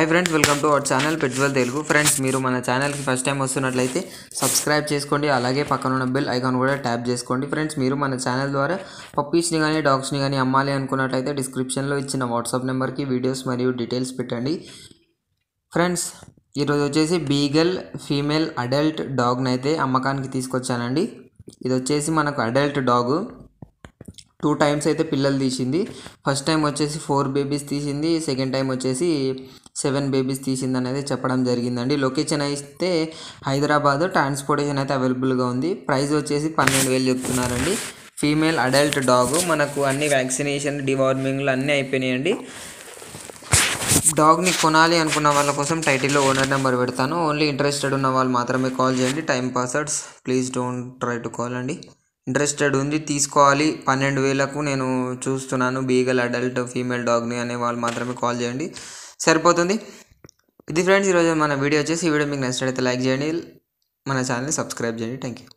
Hi friends, welcome to our channel పెట్వల్ Telugu. Friends, మీరు మన ఛానల్కి ఫస్ట్ టైం వస్తున్నట్లయితే సబ్స్క్రైబ్ చేసుకోండి, అలాగే పక్కన ఉన్న బెల్ ఐకాన్ కూడా ట్యాప్ చేసుకోండి. ఫ్రెండ్స్, మీరు మన ఛానల్ ద్వారా పప్పీస్ని కానీ డాగ్స్ని కానీ అమ్మాలి అనుకున్నట్లయితే డిస్క్రిప్షన్లో ఇచ్చిన వాట్సాప్ నెంబర్కి వీడియోస్ మరియు డీటెయిల్స్ పెట్టండి. ఫ్రెండ్స్, ఈరోజు వచ్చేసి బీగల్ ఫీమేల్ అడల్ట్ డాగ్ని అయితే అమ్మకానికి తీసుకొచ్చానండి. ఇది వచ్చేసి మనకు అడల్ట్ డాగు. 2 టైమ్స్ అయితే పిల్లలు తీసింది. ఫస్ట్ టైం వచ్చేసి 4 బేబీస్ తీసింది, సెకండ్ టైం వచ్చేసి 7 బేబీస్ తీసింది అనేది చెప్పడం జరిగిందండి. లొకేషన్ అయితే హైదరాబాద్, ట్రాన్స్పోర్టేషన్ అయితే అవైలబుల్గా ఉంది. ప్రైస్ వచ్చేసి 12,000 చెప్తున్నారండి. Female adult dog. మనకు అన్ని వ్యాక్సినేషన్, డివార్మింగ్లు అన్నీ అయిపోయినాయండి. డాగ్ని కొనాలి అనుకున్న వాళ్ళ కోసం టైటిల్లో ఓనర్ నెంబర్ పెడతాను. ఓన్లీ ఇంట్రెస్టెడ్ ఉన్న వాళ్ళు మాత్రమే కాల్ చేయండి. Time passwords please don't try to call అండి. ఇంట్రెస్టెడ్ ఉంది, తీసుకోవాలి, 12,000కు నేను చూస్తున్నాను బీగల్ అడల్ట్ ఫీమేల్ డాగ్ని అనే వాళ్ళు మాత్రమే కాల్ చేయండి, సరిపోతుంది. ఇది ఫ్రెండ్స్ ఈరోజు మన వీడియో వచ్చేసి. ఈ వీడియో మీకు నచ్చినట్లయితే లైక్ చేయండి, మన ఛానల్ని సబ్స్క్రైబ్ చేయండి. Thank you.